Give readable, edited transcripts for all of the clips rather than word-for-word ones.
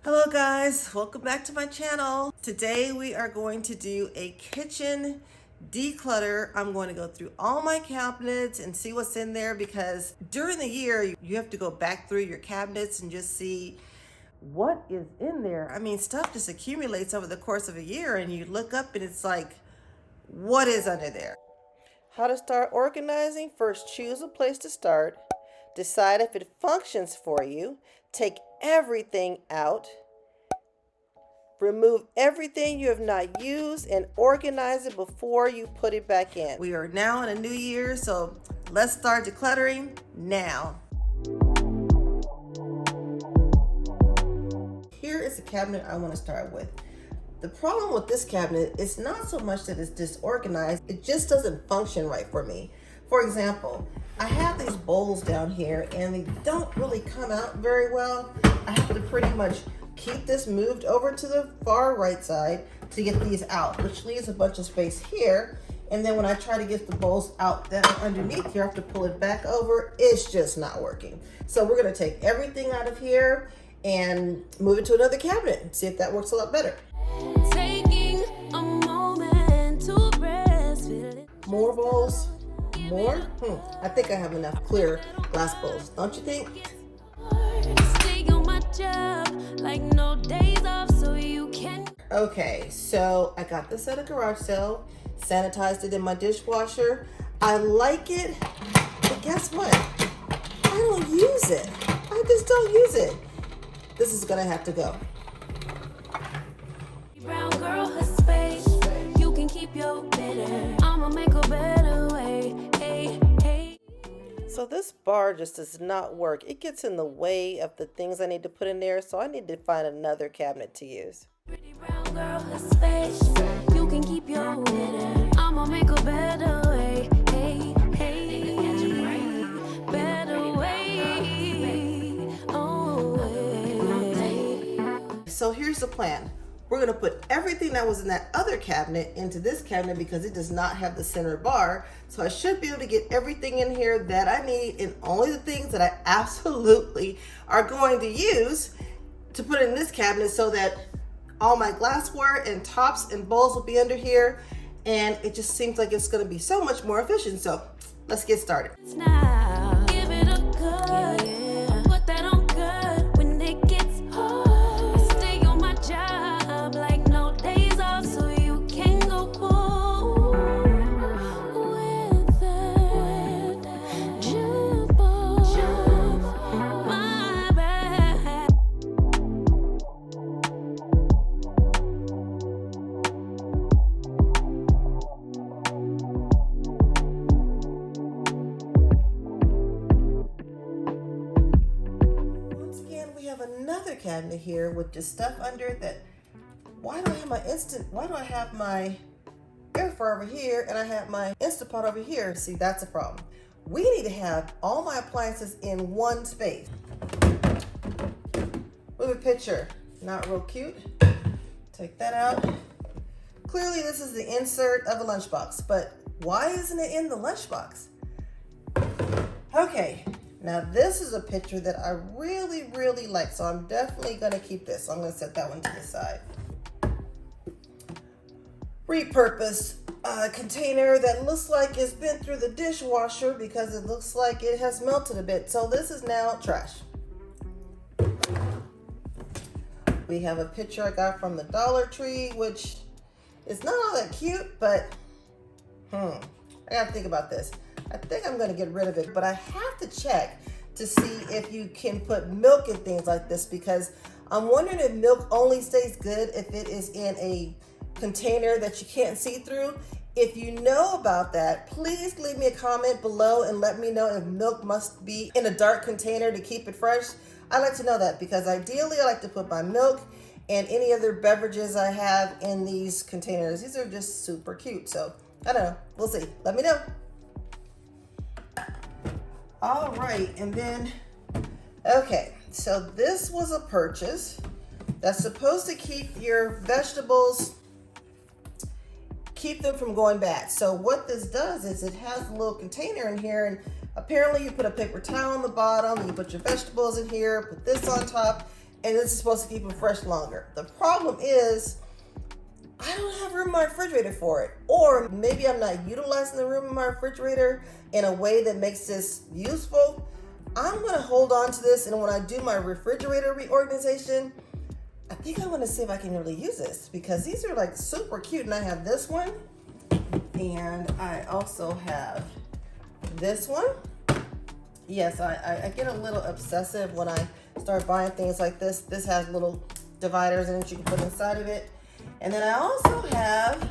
Hello guys, welcome back to my channel. Today we are going to do a kitchen declutter. I'm going to go through all my cabinets and see what's in there because during the year you have to go back through your cabinets and just see what is in there. I mean, stuff just accumulates over the course of a year and you look up and it's like, what is under there? How to start organizing? First, choose a place to start. Decide if it functions for you. Take everything out. Remove everything you have not used and organize it before you put it back in. We are now in a new year, so let's start decluttering now. Here is the cabinet I want to start with. The problem with this cabinet is not so much that it's disorganized, it just doesn't function right for me. For example, I have these bowls down here and they don't really come out very well. I have to pretty much keep this moved over to the far right side to get these out, which leaves a bunch of space here. And then when I try to get the bowls out that are underneath here, I have to pull it back over. It's just not working. So we're gonna take everything out of here and move it to another cabinet and see if that works a lot better. Taking a moment to breastfeed. More bowls? More? I think I have enough clear glass bowls, don't you think? Stay on my job, like no days off, so you can. Okay, so I got this at a garage sale, sanitized it in my dishwasher. I like it, but guess what? I don't use it. I just don't use it. This is gonna have to go. Brown girl, her space. You can keep your better. I'ma make a better way. Hey, hey. So this bar just does not work. It gets in the way of the things I need to put in there, so I need to find another cabinet to use. Pretty brown girl, her space. You can keep your better. I'ma make a better way. Hey, hey. Better way. Oh, way. So here's the plan. We're gonna put everything that was in that other cabinet into this cabinet because it does not have the center bar. So I should be able to get everything in here that I need and only the things that I absolutely are going to use to put in this cabinet so that all my glassware and tops and bowls will be under here. And it just seems like it's gonna be so much more efficient. So let's get started. Now, give it a good, yeah. Put that on good when it gets hard. Stay on my job. Another cabinet here with just stuff under it that why do I have my air fryer over here and I have my Instant Pot over here? See, that's a problem. We need to have all my appliances in one space. Look at the picture, not real cute. Take that out. Clearly this is the insert of a lunchbox, but why isn't it in the lunchbox? Okay. Now this is a picture that I really, really like, so I'm definitely gonna keep this. So I'm gonna set that one to the side. Repurposed container that looks like it's been through the dishwasher because it looks like it has melted a bit. So this is now trash. We have a picture I got from the Dollar Tree, which is not all that cute, but I gotta think about this. I think I'm gonna get rid of it, but I have to check to see if you can put milk in things like this because I'm wondering if milk only stays good if it is in a container that you can't see through. If you know about that, please leave me a comment below and let me know if milk must be in a dark container to keep it fresh. I'd like to know that because ideally I like to put my milk and any other beverages I have in these containers. These are just super cute, so I don't know, we'll see. Let me know. All right, and then, okay, so this was a purchase that's supposed to keep your vegetables, keep them from going bad. So what this does is it has a little container in here, and apparently you put a paper towel on the bottom, you put your vegetables in here, put this on top, and this is supposed to keep them fresh longer. The problem is I don't have room in my refrigerator for it. Or maybe I'm not utilizing the room in my refrigerator in a way that makes this useful. I'm gonna hold on to this, and when I do my refrigerator reorganization, I think I'm gonna see if I can really use this, because these are like super cute. And I have this one, and I also have this one. Yes, I get a little obsessive when I start buying things like this. This has little dividers in it you can put inside of it. And then I also have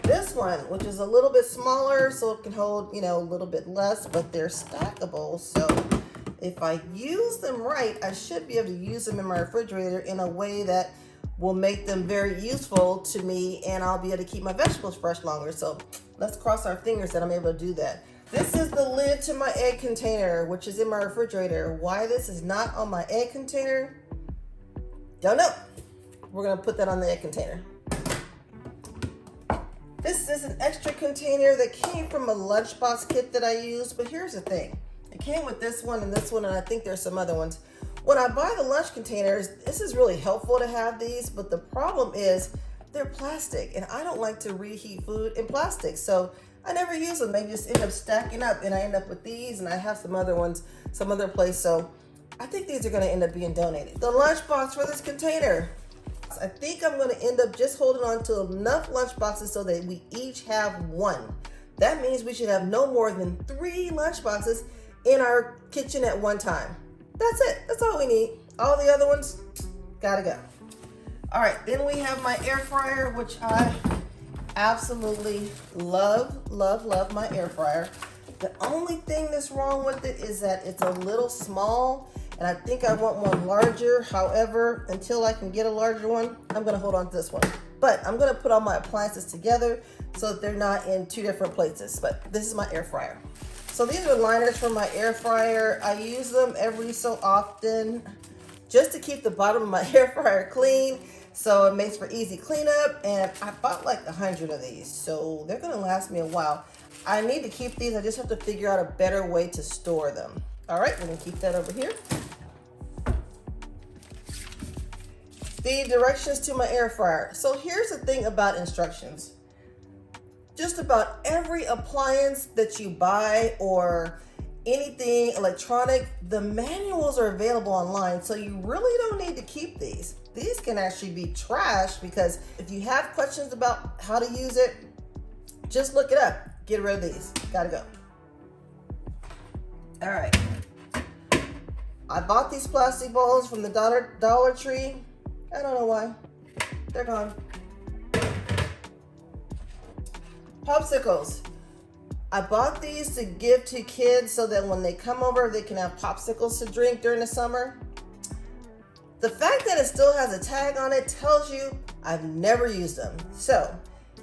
this one, which is a little bit smaller, so it can hold, you know, a little bit less, but they're stackable. So if I use them right, I should be able to use them in my refrigerator in a way that will make them very useful to me, and I'll be able to keep my vegetables fresh longer. So let's cross our fingers that I'm able to do that. This is the lid to my egg container, which is in my refrigerator. Why this is not on my egg container, don't know. We're gonna put that on the egg container. This is an extra container that came from a lunchbox kit that I used, but here's the thing. It came with this one, and I think there's some other ones. When I buy the lunch containers, this is really helpful to have these, but the problem is they're plastic, and I don't like to reheat food in plastic, so I never use them. They just end up stacking up, and I end up with these, and I have some other ones, some other place, so I think these are gonna end up being donated. The lunchbox for this container. I think I'm going to end up just holding on to enough lunch boxes so that we each have one. That means we should have no more than 3 lunch boxes in our kitchen at one time. That's it. That's all we need. All the other ones, gotta go. All right, then we have my air fryer, which I absolutely love my air fryer. The only thing that's wrong with it is that it's a little small, and I think I want one larger. However, until I can get a larger one, I'm gonna hold on to this one. But I'm gonna put all my appliances together so that they're not in 2 different places. But this is my air fryer. So these are liners for my air fryer. I use them every so often just to keep the bottom of my air fryer clean, so it makes for easy cleanup. And I bought like 100 of these, so they're gonna last me a while. I need to keep these. I just have to figure out a better way to store them. All right, we're gonna keep that over here. The directions to my air fryer. So here's the thing about instructions. Just about every appliance that you buy or anything electronic, the manuals are available online, so you really don't need to keep these. These can actually be trashed, because if you have questions about how to use it, just look it up. Get rid of these. Gotta go. All right. I bought these plastic bowls from the Dollar Tree. I don't know why. They're gone. Popsicles. I bought these to give to kids so that when they come over, they can have popsicles to drink during the summer. The fact that it still has a tag on it tells you I've never used them. So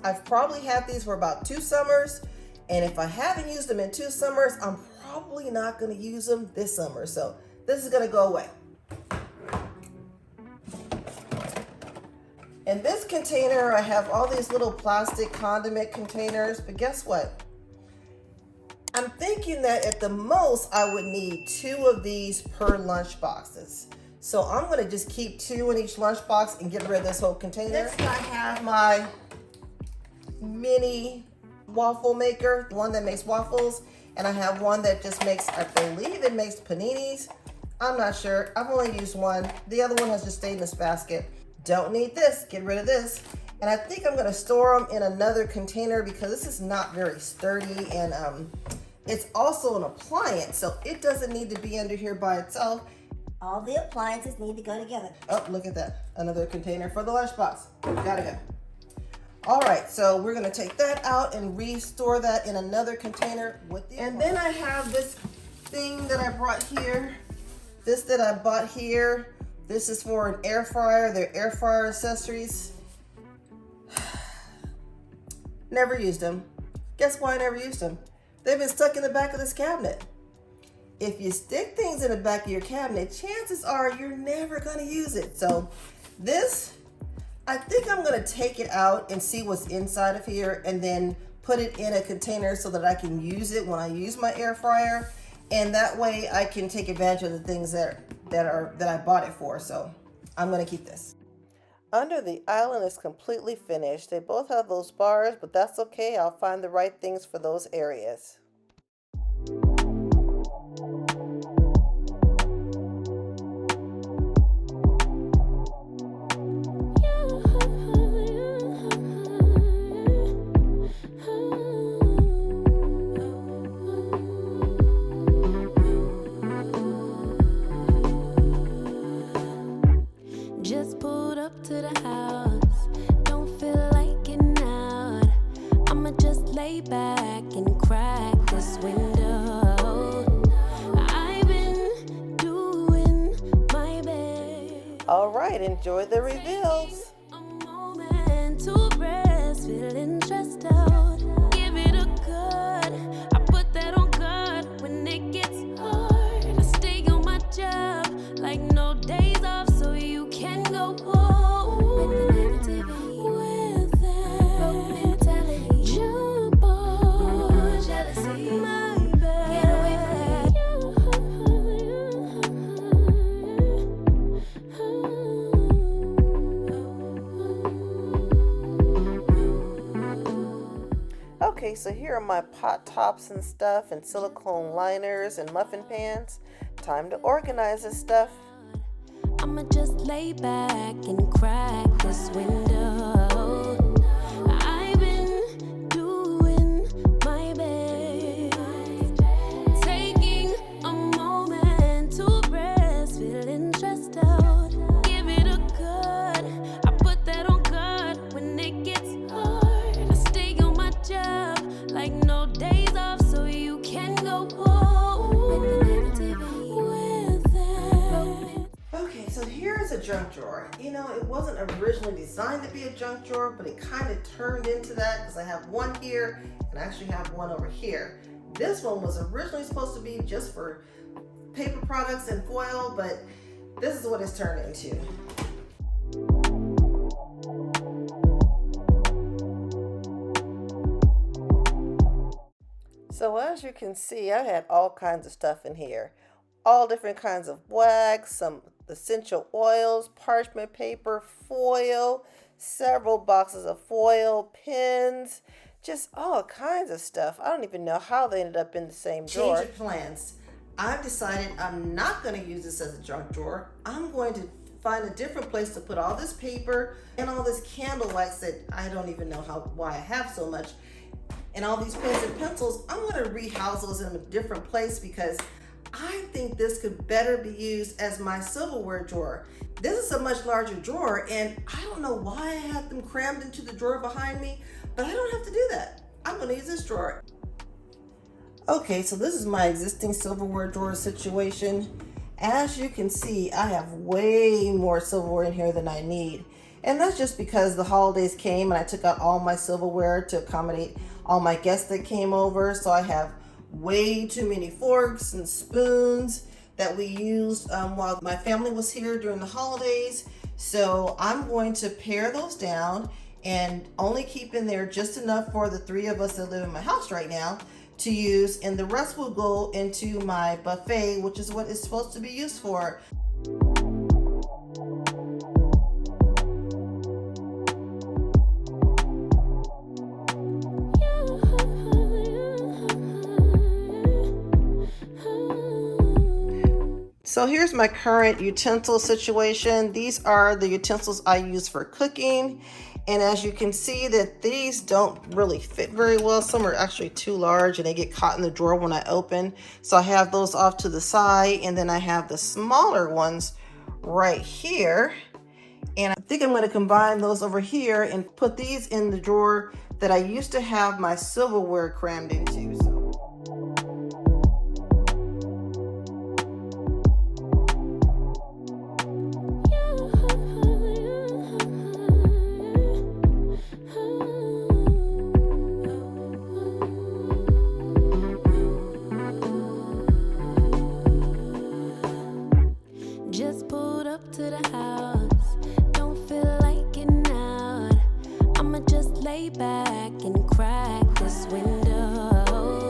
I've probably had these for about 2 summers. And if I haven't used them in 2 summers, I'm probably not going to use them this summer. So this is going to go away. In this container, I have all these little plastic condiment containers, but guess what? I'm thinking that at the most, I would need 2 of these per lunch boxes. So I'm gonna just keep 2 in each lunch box and get rid of this whole container. Next, I have my mini waffle maker, the one that makes waffles, and I have one that just makes, I believe it makes paninis. I'm not sure, I've only used one. The other one has just stayed in this basket. Don't need this, get rid of this. And I think I'm gonna store them in another container because this is not very sturdy, and it's also an appliance, so it doesn't need to be under here by itself. All the appliances need to go together. Oh, look at that, another container for the lunchbox. Gotta go. All right, so we're gonna take that out and restore that in another container with the. And then I have this thing that I brought here, this that I bought here. This is for an air fryer, they're air fryer accessories. Never used them. Guess why I never used them? They've been stuck in the back of this cabinet. If you stick things in the back of your cabinet, chances are you're never gonna use it. So this, I think I'm gonna take it out and see what's inside of here and then put it in a container so that I can use it when I use my air fryer. And that way I can take advantage of the things that that I bought it for. So I'm gonna keep this. Under the island is completely finished. They both have those bars, but that's okay. I'll find the right things for those areas. Just pulled up to the house, don't feel like getting out. I'ma just lay back and crack this window. I've been doing my best. All right, enjoy the reveals. A moment to rest, feeling stressed out. Give it a good, I put that on God when it gets hard. I stay on my job like no days off, so you can go home with the negativity, with that broke mentality. Jump on jealousy, my bad. Get away Okay, so here are my pot tops and stuff and silicone liners and muffin pans. Time to organize this stuff. I'ma just lay back and crack this window. I've been doing my best, taking a moment to rest, feeling stressed out. Give it a good, I put that on God when it gets hard. I stay on my job like no days off, so you can go home with the negativity, with that. Okay, so here's a junk drawer. You know, it wasn't originally designed to be a junk drawer, but it kind of turned into that because I have one here and I actually have one over here. This one was originally supposed to be just for paper products and foil, but this is what it's turned into. So as you can see, I had all kinds of stuff in here. All different kinds of wax, some essential oils, parchment paper, foil, several boxes of foil, pens, just all kinds of stuff. I don't even know how they ended up in the same drawer. Change of plans. I've decided I'm not going to use this as a junk drawer. I'm going to find a different place to put all this paper and all this candle wax that I don't even know why I have so much. And all these pens and pencils, I'm going to rehouse those in a different place because I think this could better be used as my silverware drawer. This is a much larger drawer, and I don't know why I have them crammed into the drawer behind me, but I don't have to do that. I'm going to use this drawer. Okay, so this is my existing silverware drawer situation. As you can see, I have way more silverware in here than I need. And that's just because the holidays came and I took out all my silverware to accommodate all my guests that came over. So I have way too many forks and spoons that we used while my family was here during the holidays. So I'm going to pare those down and only keep in there just enough for the 3 of us that live in my house right now to use, and the rest will go into my buffet, which is what it's supposed to be used for. So here's my current utensil situation. These are the utensils I use for cooking. And as you can see that these don't really fit very well. Some are actually too large and they get caught in the drawer when I open. So I have those off to the side, and then I have the smaller ones right here. And I think I'm going to combine those over here and put these in the drawer that I used to have my silverware crammed into. So. Just pulled up to the house, don't feel like getting out. I'ma just lay back and crack this window.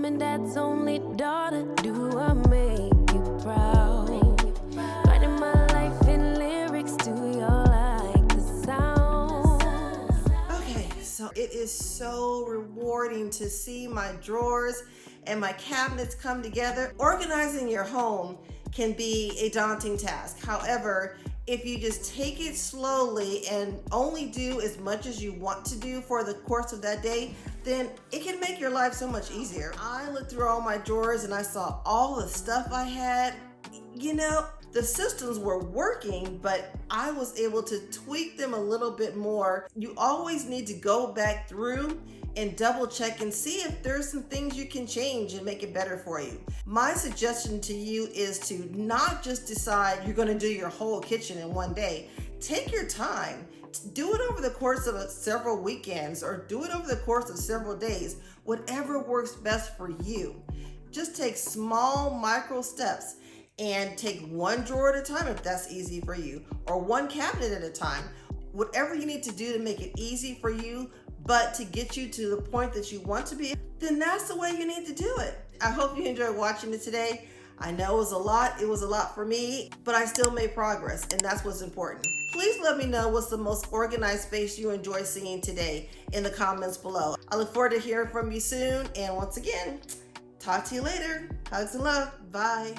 and dad's only daughter. Do I make you proud? Writing my life in lyrics, do you like the sound? Okay, so it is so rewarding to see my drawers and my cabinets come together. Organizing your home can be a daunting task. However, if you just take it slowly and only do as much as you want to do for the course of that day, then it can make your life so much easier. I looked through all my drawers and I saw all the stuff I had. You know, the systems were working, but I was able to tweak them a little bit more. You always need to go back through and double check and see if there's some things you can change and make it better for you. My suggestion to you is to not just decide you're gonna do your whole kitchen in one day. Take your time. Do it over the course of several weekends, or do it over the course of several days, whatever works best for you. Just take small micro steps and take one drawer at a time if that's easy for you, or one cabinet at a time. Whatever you need to do to make it easy for you, but to get you to the point that you want to be, then that's the way you need to do it. I hope you enjoyed watching it today. I know it was a lot for me, but I still made progress, and that's what's important. Please let me know what's the most organized space you enjoy seeing today in the comments below. I look forward to hearing from you soon, and once again, talk to you later. Hugs and love. Bye.